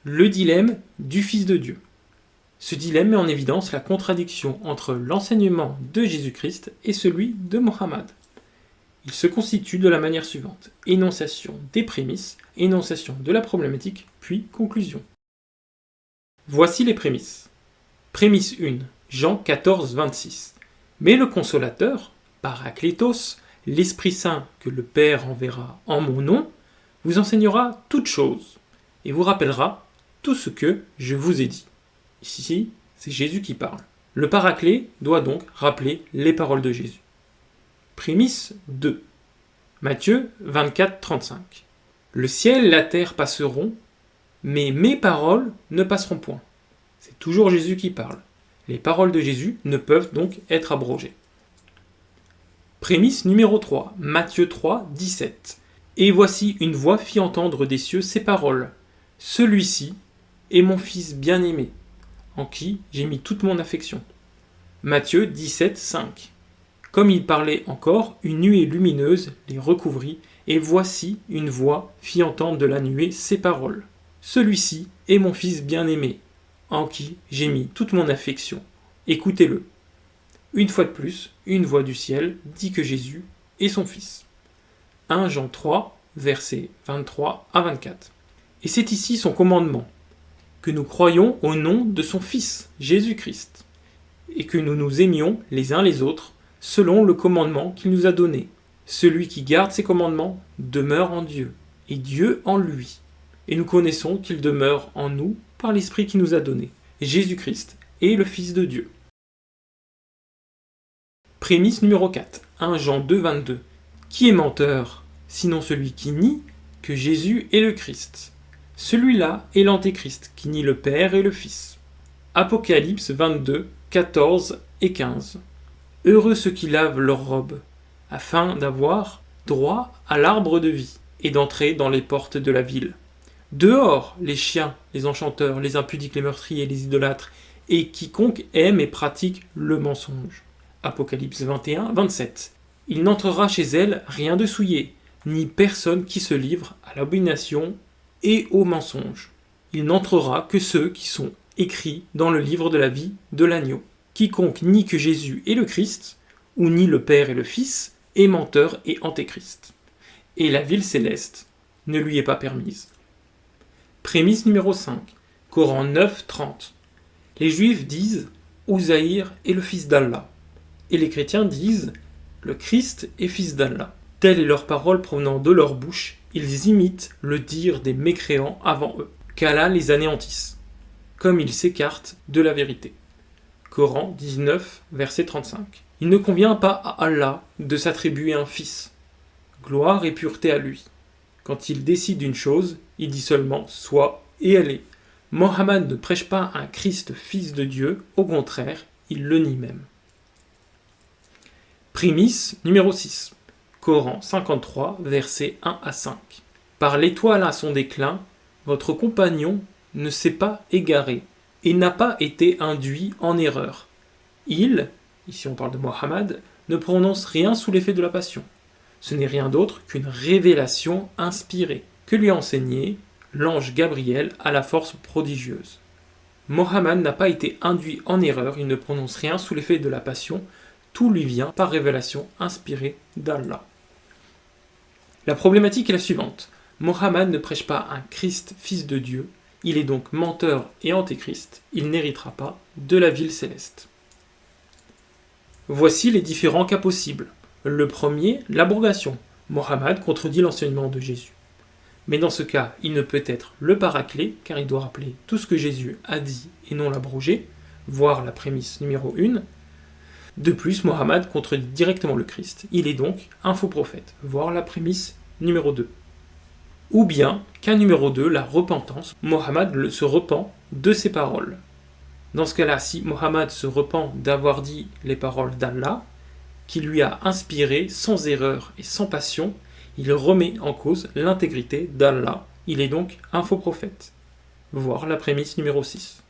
le dilemme du Fils de Dieu. Ce dilemme met en évidence la contradiction entre l'enseignement de Jésus-Christ et celui de Mohammed. Il se constitue de la manière suivante: énonciation des prémices, énonciation de la problématique, puis conclusion. Voici les prémices. Prémisse 1, Jean 14, 26. Mais le Consolateur, Paraklétos, l'Esprit Saint que le Père enverra en mon nom, vous enseignera toutes choses et vous rappellera tout ce que je vous ai dit. Ici, c'est Jésus qui parle. Le Paraclet doit donc rappeler les paroles de Jésus. Prémisse 2. Matthieu 24, 35. Le ciel et la terre passeront, mais mes paroles ne passeront point. C'est toujours Jésus qui parle. Les paroles de Jésus ne peuvent donc être abrogées. Prémisse numéro 3, Matthieu 3, 17. Et voici une voix fit entendre des cieux ces paroles. Celui-ci est mon Fils bien-aimé, en qui j'ai mis toute mon affection. Matthieu 17, 5. Comme il parlait encore, une nuée lumineuse les recouvrit, et voici une voix fit entendre de la nuée ces paroles. Celui-ci est mon Fils bien-aimé, en qui j'ai mis toute mon affection. Écoutez-le. Une fois de plus, une voix du ciel dit que Jésus est son Fils. 1 Jean 3, versets 23 à 24. Et c'est ici son commandement, que nous croyions au nom de son Fils, Jésus-Christ, et que nous nous aimions les uns les autres, selon le commandement qu'il nous a donné. Celui qui garde ses commandements demeure en Dieu, et Dieu en lui. Et nous connaissons qu'il demeure en nous par l'Esprit qu'il nous a donné. Jésus-Christ est le Fils de Dieu. Prémisse numéro 4, 1 Jean 2, 22. Qui est menteur, sinon celui qui nie que Jésus est le Christ? Celui-là est l'Antéchrist, qui nie le Père et le Fils. Apocalypse 22, 14 et 15. Heureux ceux qui lavent leurs robes, afin d'avoir droit à l'arbre de vie, et d'entrer dans les portes de la ville. Dehors, les chiens, les enchanteurs, les impudiques, les meurtriers, les idolâtres, et quiconque aime et pratique le mensonge. Apocalypse 21, 27. Il n'entrera chez elle rien de souillé, ni personne qui se livre à l'abomination et au mensonge. Il n'entrera que ceux qui sont écrits dans le livre de la vie de l'agneau. Quiconque nie que Jésus est le Christ, ou nie le Père et le Fils, est menteur et antéchrist. Et la ville céleste ne lui est pas permise. Prémisse numéro 5, Coran 9, 30. Les Juifs disent Uzaïr est le fils d'Allah, et les chrétiens disent le Christ est fils d'Allah. Telle est leur parole provenant de leur bouche, ils imitent le dire des mécréants avant eux. Qu'Allah les anéantisse, comme ils s'écartent de la vérité. Coran 19, verset 35. Il ne convient pas à Allah de s'attribuer un fils. Gloire et pureté à lui. Quand il décide une chose, il dit seulement soit et elle est. Mohammed ne prêche pas un Christ fils de Dieu, au contraire, il le nie même. Prémisse numéro 6. Coran 53, versets 1 à 5. Par l'étoile à son déclin, votre compagnon ne s'est pas égaré et n'a pas été induit en erreur. Il, ici on parle de Mohammed, ne prononce rien sous l'effet de la passion. Ce n'est rien d'autre qu'une révélation inspirée que lui a enseignée l'ange Gabriel à la force prodigieuse. Mohammed n'a pas été induit en erreur, il ne prononce rien sous l'effet de la passion, tout lui vient par révélation inspirée d'Allah. La problématique est la suivante. Mohammed ne prêche pas un Christ fils de Dieu, il est donc menteur et antéchrist, il n'héritera pas de la ville céleste. Voici les différents cas possibles. Le premier, l'abrogation. Mohammed contredit l'enseignement de Jésus. Mais dans ce cas, il ne peut être le paraclet, car il doit rappeler tout ce que Jésus a dit et non l'abroger, voire la prémisse numéro 1. De plus, Mohammed contredit directement le Christ. Il est donc un faux prophète, voire la prémisse numéro 2. Ou bien, cas numéro 2, la repentance. Mohammed se repent de ses paroles. Dans ce cas-là, si Mohammed se repent d'avoir dit les paroles d'Allah, qui lui a inspiré sans erreur et sans passion, il remet en cause l'intégrité d'Allah. Il est donc un faux prophète. Voir la prémisse numéro 6.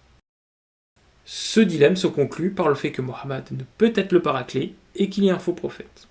Ce dilemme se conclut par le fait que Mohammed ne peut être le paraclet et qu'il y a un faux prophète.